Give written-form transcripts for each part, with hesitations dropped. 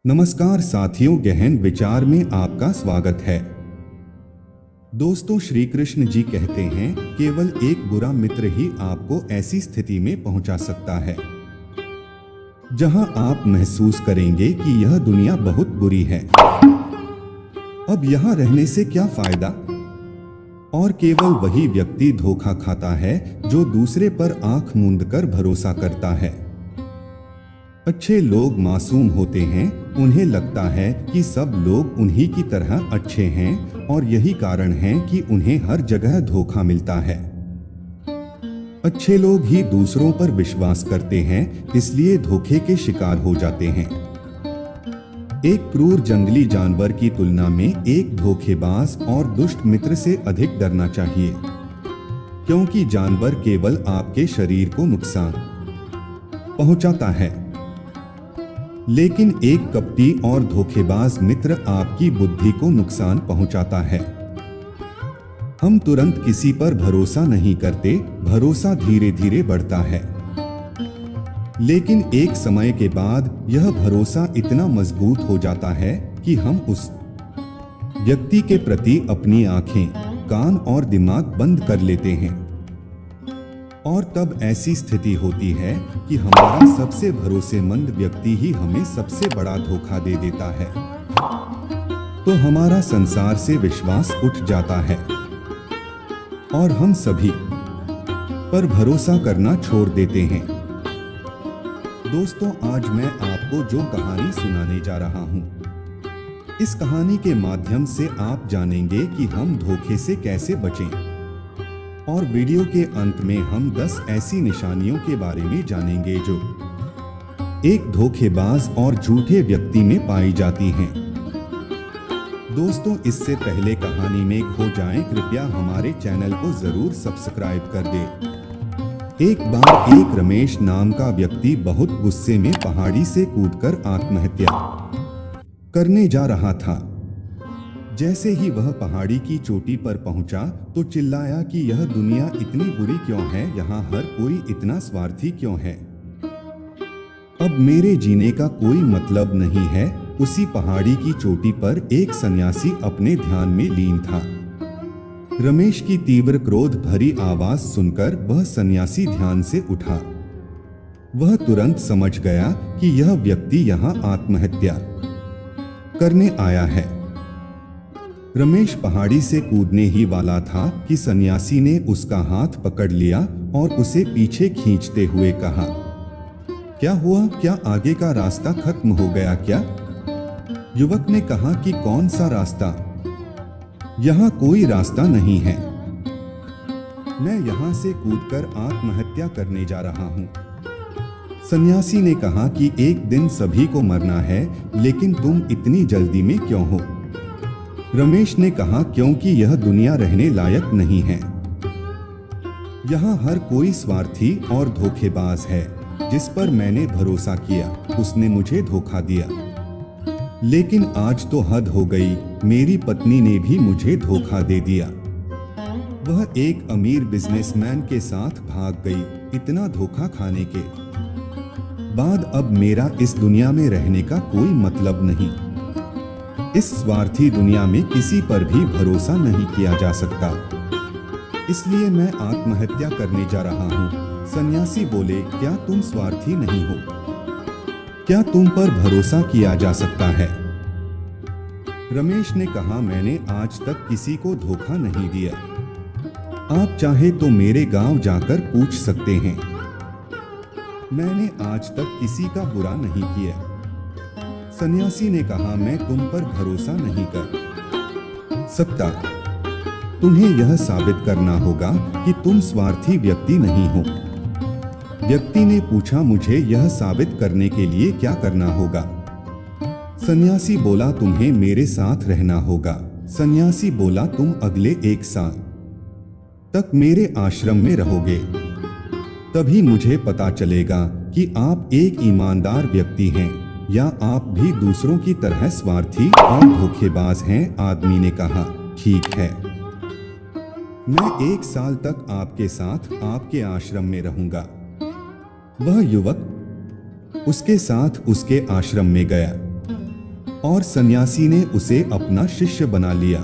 नमस्कार साथियों, गहन विचार में आपका स्वागत है। दोस्तों, श्री कृष्ण जी कहते हैं केवल एक बुरा मित्र ही आपको ऐसी स्थिति में पहुंचा सकता है जहां आप महसूस करेंगे कि यह दुनिया बहुत बुरी है, अब यहां रहने से क्या फायदा। और केवल वही व्यक्ति धोखा खाता है जो दूसरे पर आंख मूंदकर भरोसा करता है। अच्छे लोग मासूम होते हैं, उन्हें लगता है कि सब लोग उन्हीं की तरह अच्छे हैं और यही कारण है कि उन्हें हर जगह धोखा मिलता है। अच्छे लोग ही दूसरों पर विश्वास करते हैं, इसलिए धोखे के शिकार हो जाते हैं। एक क्रूर जंगली जानवर की तुलना में एक धोखेबाज और दुष्ट मित्र से अधिक डरना चाहिए, क्योंकि जानवर केवल आपके शरीर को नुकसान पहुंचाता है, लेकिन एक कपटी और धोखेबाज मित्र आपकी बुद्धि को नुकसान पहुंचाता है। हम तुरंत किसी पर भरोसा नहीं करते, भरोसा धीरे धीरे बढ़ता है, लेकिन एक समय के बाद यह भरोसा इतना मजबूत हो जाता है कि हम उस व्यक्ति के प्रति अपनी आंखें, कान और दिमाग बंद कर लेते हैं। और तब ऐसी स्थिति होती है कि हमारा सबसे भरोसेमंद व्यक्ति ही हमें सबसे बड़ा धोखा दे देता है, तो हमारा संसार से विश्वास उठ जाता है और हम सभी पर भरोसा करना छोड़ देते हैं। दोस्तों, आज मैं आपको जो कहानी सुनाने जा रहा हूं, इस कहानी के माध्यम से आप जानेंगे कि हम धोखे से कैसे बचें। और वीडियो के अंत में हम 10 ऐसी निशानियों के बारे में जानेंगे जो एक धोखेबाज और झूठे व्यक्ति में पाई जाती हैं। दोस्तों, इससे पहले कहानी में खो जाएं, कृपया हमारे चैनल को जरूर सब्सक्राइब कर दें। एक बार एक रमेश नाम का व्यक्ति बहुत गुस्से में पहाड़ी से कूदकर आत्महत्या करने जा रहा था। जैसे ही वह पहाड़ी की चोटी पर पहुंचा तो चिल्लाया कि यह दुनिया इतनी बुरी क्यों है, यहाँ हर कोई इतना स्वार्थी क्यों है, अब मेरे जीने का कोई मतलब नहीं है। उसी पहाड़ी की चोटी पर एक सन्यासी अपने ध्यान में लीन था। रमेश की तीव्र क्रोध भरी आवाज सुनकर वह सन्यासी ध्यान से उठा। वह तुरंत समझ गया कि यह व्यक्ति यहाँ आत्महत्या करने आया है। रमेश पहाड़ी से कूदने ही वाला था कि सन्यासी ने उसका हाथ पकड़ लिया और उसे पीछे खींचते हुए कहा, क्या हुआ, क्या आगे का रास्ता खत्म हो गया क्या? युवक ने कहा कि कौन सा रास्ता, यहाँ कोई रास्ता नहीं है, मैं यहाँ से कूदकर आत्महत्या करने जा रहा हूँ। सन्यासी ने कहा कि एक दिन सभी को मरना है, लेकिन तुम इतनी जल्दी में क्यों हो? रमेश ने कहा, क्योंकि यह दुनिया रहने लायक नहीं है, यहाँ हर कोई स्वार्थी और धोखेबाज है। जिस पर मैंने भरोसा किया उसने मुझे धोखा दिया, लेकिन आज तो हद हो गई, मेरी पत्नी ने भी मुझे धोखा दे दिया। वह एक अमीर बिजनेसमैन के साथ भाग गई। इतना धोखा खाने के बाद अब मेरा इस दुनिया में रहने का कोई मतलब नहीं। इस स्वार्थी दुनिया में किसी पर भी भरोसा नहीं किया जा सकता, इसलिए मैं आत्महत्या करने जा रहा हूँ। सन्यासी बोले, क्या तुम स्वार्थी नहीं हो? क्या तुम पर भरोसा किया जा सकता है? रमेश ने कहा, मैंने आज तक किसी को धोखा नहीं दिया, आप चाहे तो मेरे गांव जाकर पूछ सकते हैं, मैंने आज तक किसी का बुरा नहीं किया। सन्यासी ने कहा, मैं तुम पर भरोसा नहीं कर सकता, तुम्हें यह साबित करना होगा कि तुम स्वार्थी व्यक्ति नहीं हो। व्यक्ति ने पूछा, मुझे यह साबित करने के लिए क्या करना होगा? सन्यासी बोला, तुम्हें मेरे साथ रहना होगा। सन्यासी बोला, तुम अगले 1 साल तक मेरे आश्रम में रहोगे, तभी मुझे पता चलेगा कि आप एक ईमानदार व्यक्ति हैं या आप भी दूसरों की तरह स्वार्थी और धोखेबाज हैं। आदमी ने कहा, ठीक है, मैं 1 साल तक आपके साथ आपके आश्रम में रहूंगा। वह युवक उसके साथ उसके आश्रम में गया। और सन्यासी ने उसे अपना शिष्य बना लिया।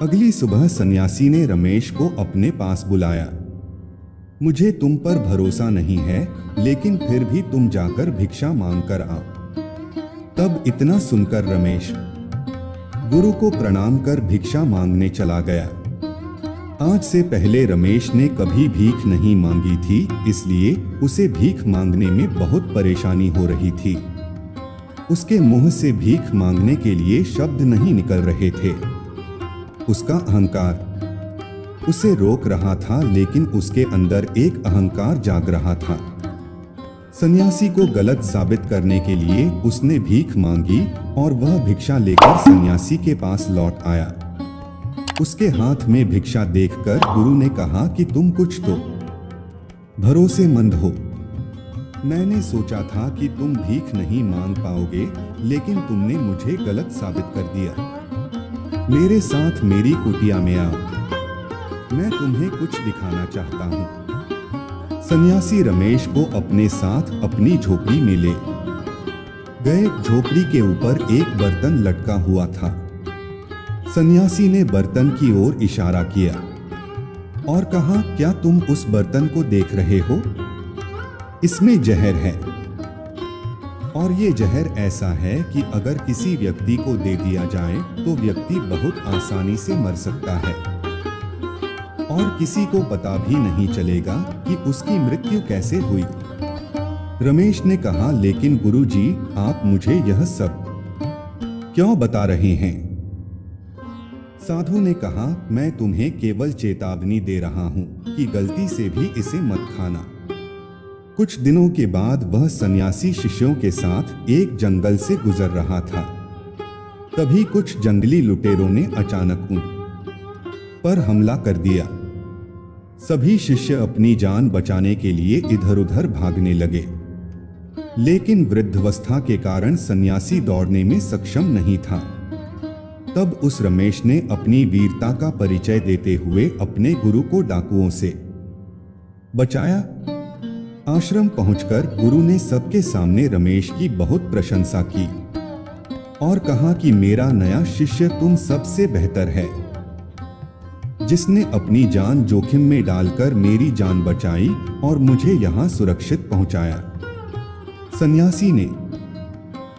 अगली सुबह सन्यासी ने रमेश को अपने पास बुलाया। मुझे तुम पर भरोसा नहीं है, लेकिन फिर भी तुम जाकर भिक्षा मांग कर आओ। तब इतना सुनकर रमेश गुरु को प्रणाम कर भिक्षा मांगने चला गया। आज से पहले रमेश ने कभी भीख नहीं मांगी थी, इसलिए उसे भीख मांगने में बहुत परेशानी हो रही थी। उसके मुंह से भीख मांगने के लिए शब्द नहीं निकल रहे थे। उसका अहंकार उसे रोक रहा था, लेकिन उसके अंदर एक अहंकार जाग रहा था। सन्यासी को गलत साबित करने के लिए उसने भीख मांगी और वह भिक्षा लेकर सन्यासी के पास लौट आया। उसके हाथ में भिक्षा देखकर गुरु ने कहा कि तुम कुछ तो भरोसेमंद हो। मैंने सोचा था कि तुम भीख नहीं मांग पाओगे, लेकिन तुमने मुझे गलत साबित कर दिया। मेरे साथ मेरी कुटिया में आओ, मैं तुम्हें कुछ दिखाना चाहता हूँ। सन्यासी रमेश को अपने साथ अपनी झोपड़ी में ले गए। झोपड़ी के ऊपर एक बर्तन लटका हुआ था। सन्यासी ने बर्तन की ओर इशारा किया और कहा, क्या तुम उस बर्तन को देख रहे हो? इसमें जहर है, और ये जहर ऐसा है कि अगर किसी व्यक्ति को दे दिया जाए तो व्यक्ति बहुत आसानी से मर सकता है और किसी को पता भी नहीं चलेगा कि उसकी मृत्यु कैसे हुई। रमेश ने कहा, लेकिन गुरुजी, आप मुझे यह सब क्यों बता रहे हैं? साधु ने कहा, मैं तुम्हें केवल चेतावनी दे रहा हूं कि गलती से भी इसे मत खाना। कुछ दिनों के बाद वह सन्यासी शिष्यों के साथ एक जंगल से गुजर रहा था। तभी कुछ जंगली लुटेरों ने अचानक उन पर हमला कर दिया। सभी शिष्य अपनी जान बचाने के लिए इधर उधर भागने लगे, लेकिन वृद्धावस्था के कारण सन्यासी दौड़ने में सक्षम नहीं था। तब उस रमेश ने अपनी वीरता का परिचय देते हुए अपने गुरु को डाकुओं से बचाया। आश्रम पहुंचकर गुरु ने सबके सामने रमेश की बहुत प्रशंसा की और कहा कि मेरा नया शिष्य तुम सबसे बेहतर है, जिसने अपनी जान जोखिम में डालकर मेरी जान बचाई और मुझे यहाँ सुरक्षित पहुंचाया। सन्यासी ने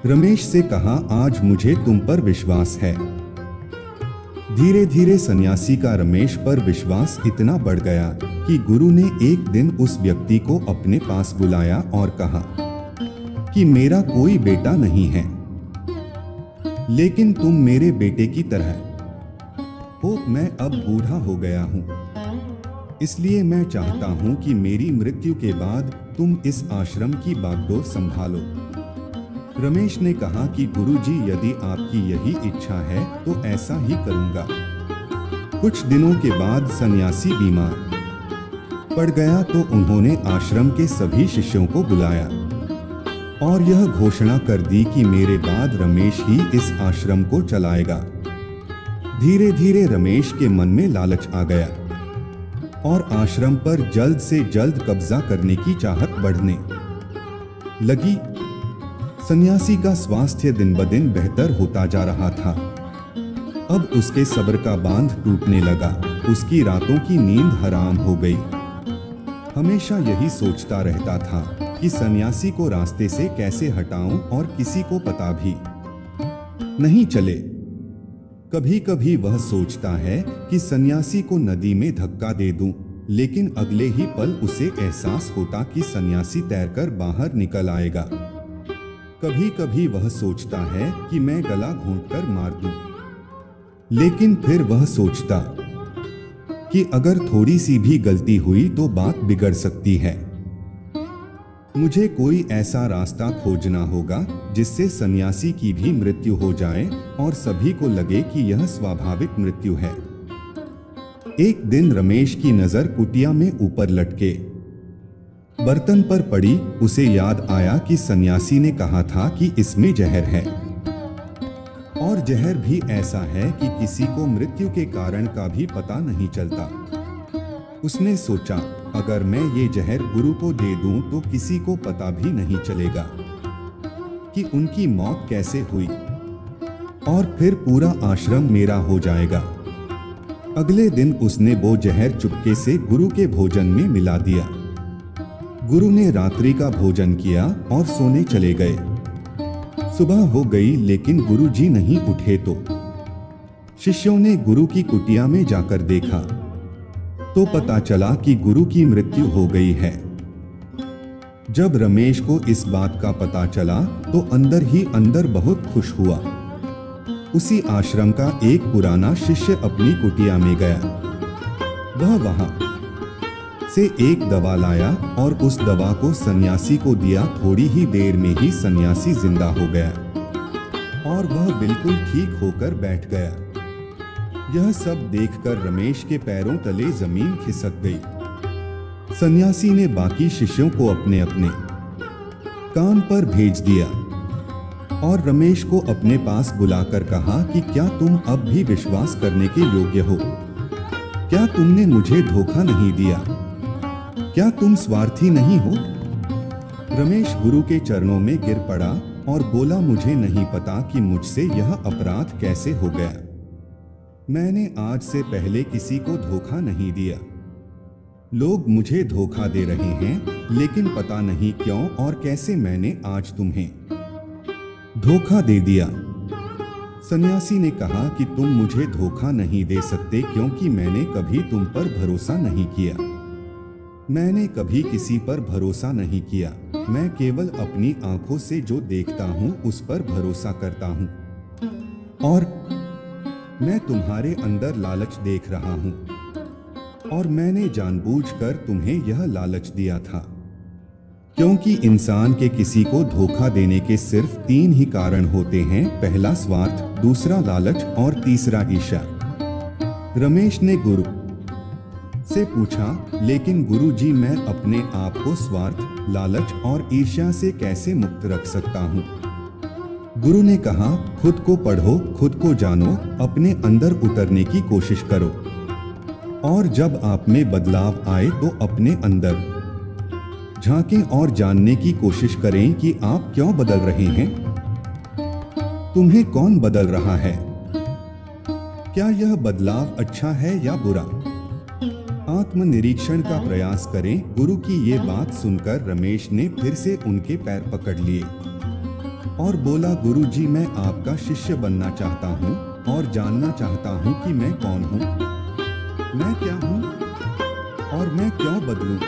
रमेश से कहा, आज मुझे तुम पर विश्वास है। धीरे धीरे सन्यासी का रमेश पर विश्वास इतना बढ़ गया कि गुरु ने एक दिन उस व्यक्ति को अपने पास बुलाया और कहा कि मेरा कोई बेटा नहीं है, लेकिन तुम मेरे बेटे की तरह हो। मैं अब बूढ़ा हो गया हूं, इसलिए मैं चाहता हूं कि मेरी मृत्यु के बाद तुम इस आश्रम की बागडोर संभालो। रमेश ने कहा कि गुरुजी, यदि आपकी यही इच्छा है तो ऐसा ही करूंगा। कुछ दिनों के बाद सन्यासी बीमार पड़ गया तो उन्होंने आश्रम के सभी शिष्यों को बुलाया और यह घोषणा कर दी कि मेरे बाद रमेश ही इस आश्रम को चलाएगा। धीरे धीरे रमेश के मन में लालच आ गया और आश्रम पर जल्द से जल्द कब्जा करने की चाहत बढ़ने लगी। सन्यासी का स्वास्थ्य दिन ब दिन बेहतर होता जा रहा था। अब उसके सब्र का बांध टूटने लगा। उसकी रातों की नींद हराम हो गई। हमेशा यही सोचता रहता था कि सन्यासी को रास्ते से कैसे हटाऊं और किसी को पता भी नहीं चले। कभी कभी वह सोचता है कि सन्यासी को नदी में धक्का दे दूं, लेकिन अगले ही पल उसे एहसास होता कि सन्यासी तैरकर बाहर निकल आएगा। कभी कभी वह सोचता है कि मैं गला घोंटकर मार दूं, लेकिन फिर वह सोचता कि अगर थोड़ी सी भी गलती हुई तो बात बिगड़ सकती है। मुझे कोई ऐसा रास्ता खोजना होगा जिससे सन्यासी की भी मृत्यु हो जाए और सभी को लगे कि यह स्वाभाविक मृत्यु है। एक दिन रमेश की नजर कुटिया में ऊपर लटके बर्तन पर पड़ी। उसे याद आया कि सन्यासी ने कहा था कि इसमें जहर है, और जहर भी ऐसा है कि किसी को मृत्यु के कारण का भी पता नहीं चलता। उसने सोचा, अगर मैं ये जहर गुरु को दे दूं तो किसी को पता भी नहीं चलेगा कि उनकी मौत कैसे हुई। और फिर पूरा आश्रम मेरा हो जाएगा। अगले दिन उसने वो जहर चुपके से गुरु के भोजन में मिला दिया। गुरु ने रात्रि का भोजन किया और सोने चले गए। सुबह हो गई लेकिन गुरु जी नहीं उठे तो शिष्यों ने गुरु की कुटिया में जाकर देखा तो पता चला कि गुरु की मृत्यु हो गई है। जब रमेश को इस बात का पता चला तो अंदर ही अंदर बहुत खुश हुआ। उसी आश्रम का एक पुराना शिष्य अपनी कुटिया में गया। वह वहां से एक दवा लाया और उस दवा को सन्यासी को दिया। थोड़ी ही देर में ही सन्यासी जिंदा हो गया और वह बिल्कुल ठीक होकर बैठ गया। यह सब देखकर रमेश के पैरों तले जमीन खिसक गई। सन्यासी ने बाकी शिष्यों को अपने अपने काम पर भेज दिया और रमेश को अपने पास बुलाकर कहा कि क्या तुम अब भी विश्वास करने के योग्य हो? क्या तुमने मुझे धोखा नहीं दिया? क्या तुम स्वार्थी नहीं हो? रमेश गुरु के चरणों में गिर पड़ा और बोला, मुझे नहीं पता कि मुझसे यह अपराध कैसे हो गया। मैंने आज से पहले किसी को धोखा नहीं दिया। लोग मुझे धोखा दे रहे हैं लेकिन पता नहीं क्यों और कैसे मैंने आज तुम्हें धोखा दे दिया। सन्यासी ने कहा कि तुम मुझे धोखा नहीं दे सकते क्योंकि मैंने कभी तुम पर भरोसा नहीं किया। मैंने कभी किसी पर भरोसा नहीं किया। मैं केवल अपनी आंखों से जो देखता हूं उस पर भरोसा करता हूं और मैं तुम्हारे अंदर लालच देख रहा हूं और मैंने जानबूझकर तुम्हें यह लालच दिया था क्योंकि इंसान के किसी को धोखा देने के सिर्फ 3 ही कारण होते हैं। पहला स्वार्थ, दूसरा लालच और तीसरा ईर्ष्या। रमेश ने गुरु से पूछा, लेकिन गुरुजी मैं अपने आप को स्वार्थ, लालच और ईर्ष्या से कैसे मुक्त रख सकता हूँ? गुरु ने कहा, खुद को पढ़ो, खुद को जानो, अपने अंदर उतरने की कोशिश करो और जब आप में बदलाव आए तो अपने अंदर झांकें और जानने की कोशिश करें कि आप क्यों बदल रहे हैं। तुम्हें कौन बदल रहा है? क्या यह बदलाव अच्छा है या बुरा? आत्मनिरीक्षण का प्रयास करें। गुरु की ये बात सुनकर रमेश ने फिर से उनके पैर पकड़ लिए और बोला, गुरुजी मैं आपका शिष्य बनना चाहता हूँ और जानना चाहता हूँ कि मैं कौन हूँ, मैं क्या हूँ और मैं क्यों बदलूं?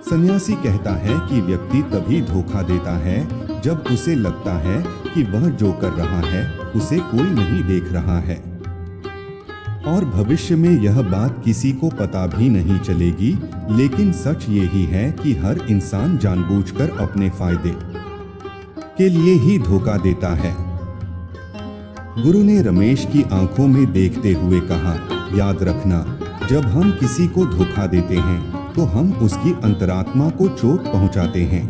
सन्यासी कहता है कि व्यक्ति तभी धोखा देता है जब उसे लगता है कि वह जो कर रहा है उसे कोई नहीं देख रहा है और भविष्य में यह बात किसी को पता भी नहीं चलेगी। लेकिन सच यही है कि हर इंसान जानबूझकर अपने फायदे के लिए ही धोखा देता है। गुरु ने रमेश की आंखों में देखते हुए कहा, याद रखना, जब हम किसी को धोखा देते हैं तो हम उसकी अंतरात्मा को चोट पहुंचाते हैं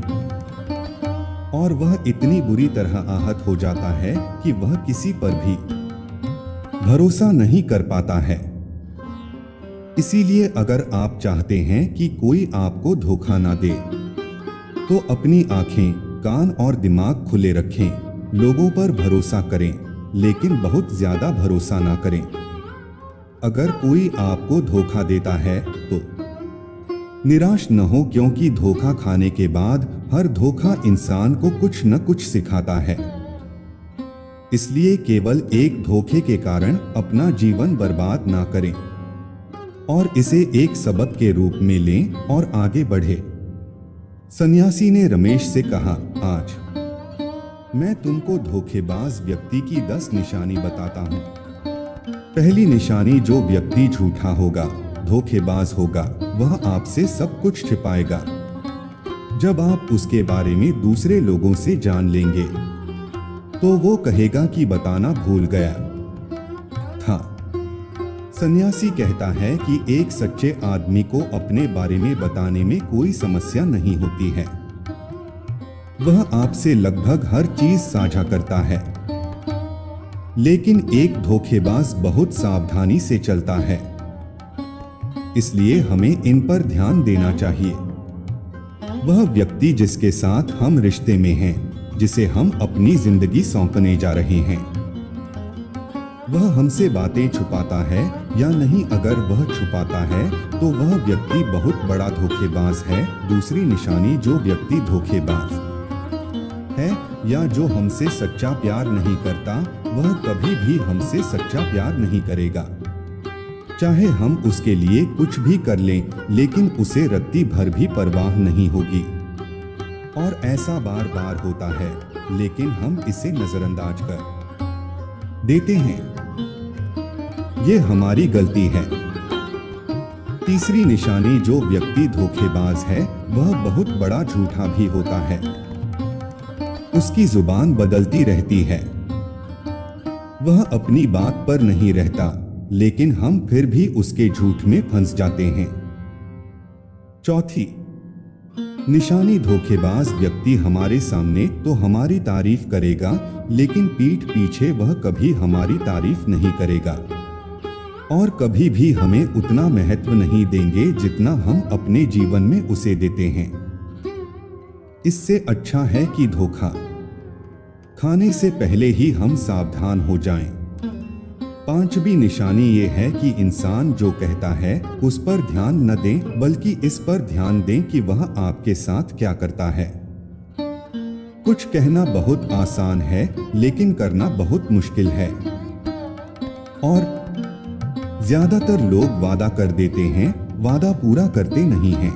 और वह इतनी बुरी तरह आहत हो जाता है कि वह किसी पर भी भरोसा नहीं कर पाता है। इसीलिए अगर आप चाहते हैं कि कोई आपको धोखा ना दे तो अपनी आंखें, कान और दिमाग खुले रखें। लोगों पर भरोसा करें लेकिन बहुत ज्यादा भरोसा ना करें। अगर कोई आपको धोखा देता है तो निराश न हो, क्योंकि धोखा खाने के बाद हर धोखा इंसान को कुछ न कुछ सिखाता है। इसलिए केवल एक धोखे के कारण अपना जीवन बर्बाद ना करें और इसे एक सबक के रूप में लें और आगे बढ़े। सन्यासी ने रमेश से कहा, आज मैं तुमको धोखेबाज व्यक्ति की 10 निशानी बताता हूं। पहली निशानी, जो व्यक्ति झूठा होगा, धोखेबाज होगा, वह आपसे सब कुछ छिपाएगा। जब आप उसके बारे में दूसरे लोगों से जान लेंगे तो वो कहेगा कि बताना भूल गया था। सन्यासी कहता है कि एक सच्चे आदमी को अपने बारे में बताने में कोई समस्या नहीं होती है। वह आपसे लगभग हर चीज साझा करता है। लेकिन एक धोखेबाज बहुत सावधानी से चलता है। इसलिए हमें इन पर ध्यान देना चाहिए। वह व्यक्ति जिसके साथ हम रिश्ते में हैं, जिसे हम अपनी जिंदगी सौंपने जा रहे हैं, वह हमसे बातें छुपाता है या नहीं। अगर वह छुपाता है तो वह व्यक्ति बहुत बड़ा धोखेबाज है। दूसरी निशानी, जो व्यक्ति धोखेबाज है या जो हमसे सच्चा प्यार नहीं करता, वह कभी भी हमसे सच्चा प्यार नहीं करेगा। चाहे हम उसके लिए कुछ भी कर लें, लेकिन उसे रत्ती भर भी परवाह नहीं होगी। और ऐसा बार बार होता है, लेकिन हम इसे नजरअंदाज कर देते हैं। ये हमारी गलती है। तीसरी निशानी, जो व्यक्ति धोखेबाज है वह बहुत बड़ा झूठा भी होता है। उसकी जुबान बदलती रहती है। वह अपनी बात पर नहीं रहता, लेकिन हम फिर भी उसके झूठ में फंस जाते हैं। चौथी निशानी, धोखेबाज व्यक्ति हमारे सामने तो हमारी तारीफ करेगा, लेकिन पीठ पीछे वह कभी हमारी तारीफ नहीं करेगा और कभी भी हमें उतना महत्व नहीं देंगे जितना हम अपने जीवन में उसे देते हैं। इससे अच्छा है कि धोखा खाने से पहले ही हम सावधान हो जाएं। पांचवी निशानी ये है कि इंसान जो कहता है उस पर ध्यान न दें, बल्कि इस पर ध्यान दें कि वह आपके साथ क्या करता है। कुछ कहना बहुत आसान है, लेकिन करना बहुत मुश्किल है। और ज्यादातर लोग वादा कर देते हैं, वादा पूरा करते नहीं हैं।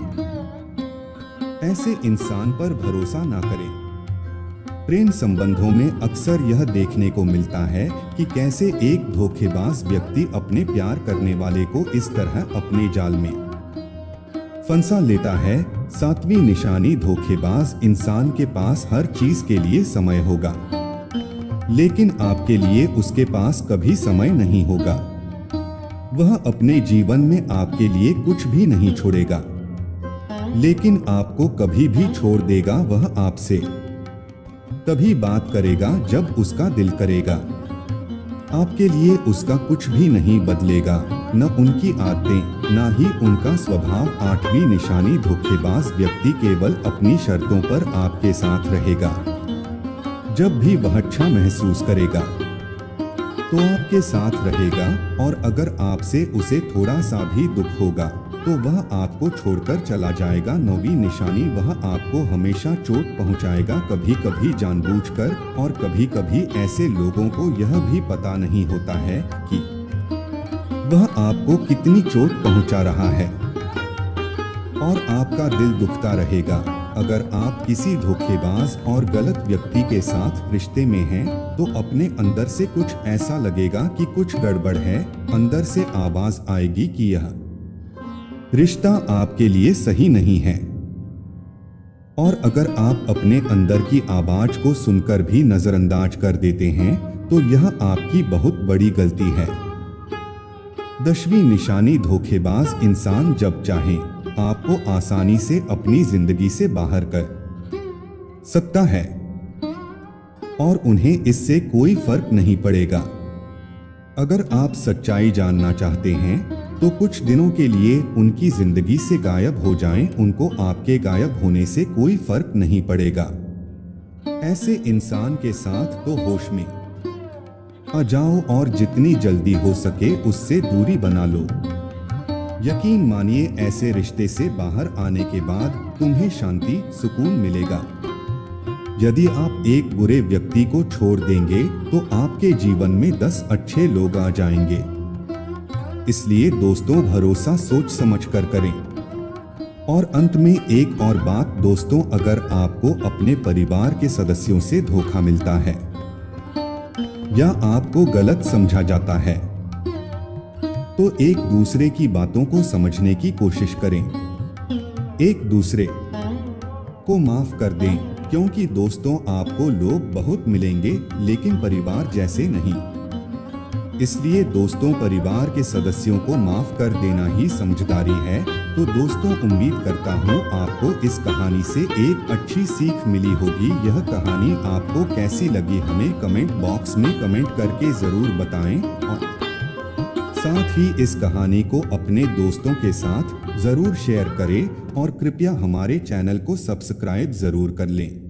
ऐसे इंसान पर भरोसा ना करें। प्रेम संबंधों में अक्सर यह देखने को मिलता है कि कैसे एक धोखेबाज व्यक्ति अपने प्यार करने वाले को इस तरह अपने जाल में फंसा लेता है। सातवीं निशानी, धोखेबाज इंसान के पास हर चीज के लिए समय होगा, लेकिन आपके लिए उसके पास कभी समय नहीं होगा। वह अपने जीवन में आपके लिए कुछ भी नहीं छोड़ेगा, लेकिन आपको कभी भी छोड़ देगा। वह आपसे तभी बात करेगा जब उसका दिल करेगा। आपके लिए उसका कुछ भी नहीं बदलेगा, न उनकी आदतें, न ही उनका स्वभाव। आठवीं निशानी, धोखेबाज व्यक्ति केवल अपनी शर्तों पर आपके साथ रहेगा। जब भी वह अच्छा महसूस करेगा तो आपके साथ रहेगा, और अगर आपसे उसे थोड़ा सा भी दुख होगा तो वह आपको छोड़कर चला जाएगा। नौवीं निशानी, वह आपको हमेशा चोट पहुंचाएगा, कभी कभी जानबूझकर और कभी कभी ऐसे लोगों को यह भी पता नहीं होता है कि वह आपको कितनी चोट पहुंचा रहा है, और आपका दिल दुखता रहेगा। अगर आप किसी धोखेबाज और गलत व्यक्ति के साथ रिश्ते में हैं, तो अपने अंदर से कुछ ऐसा लगेगा कि कुछ गड़बड़ है। अंदर से आवाज आएगी कि यह रिश्ता आपके लिए सही नहीं है। और अगर आप अपने अंदर की आवाज को सुनकर भी नजरअंदाज कर देते हैं, तो यह आपकी बहुत बड़ी गलती है। 10वीं निशानी, धोखेबाज इंसान जब चाहे आपको आसानी से अपनी जिंदगी से बाहर कर सकता है, और उन्हें इससे कोई फर्क नहीं पड़ेगा। अगर आप सच्चाई जानना चाहते हैं तो कुछ दिनों के लिए उनकी जिंदगी से गायब हो जाएं, उनको आपके गायब होने से कोई फर्क नहीं पड़ेगा। ऐसे इंसान के साथ तो होश में आ जाओ और जितनी जल्दी हो सके उससे दूरी बना लो। यकीन मानिए, ऐसे रिश्ते से बाहर आने के बाद तुम्हें शांति, सुकून मिलेगा। यदि आप एक बुरे व्यक्ति को छोड़ देंगे तो आपके जीवन में 10 अच्छे लोग आ जाएंगे। इसलिए दोस्तों, भरोसा सोच समझ कर करें। और अंत में एक और बात दोस्तों, अगर आपको अपने परिवार के सदस्यों से धोखा मिलता है या आपको गलत समझा जाता है, तो एक दूसरे की बातों को समझने की कोशिश करें। एक दूसरे को माफ कर दें, क्योंकि दोस्तों, आपको लोग बहुत मिलेंगे लेकिन परिवार जैसे नहीं। इसलिए दोस्तों, परिवार के सदस्यों को माफ कर देना ही समझदारी है। तो दोस्तों, उम्मीद करता हूँ आपको इस कहानी से एक अच्छी सीख मिली होगी। यह कहानी आपको कैसी लगी हमें कमेंट बॉक्स में कमेंट करके जरूर बताएं, और साथ ही इस कहानी को अपने दोस्तों के साथ जरूर शेयर करें, और कृपया हमारे चैनल को सब्सक्राइब जरूर कर लें।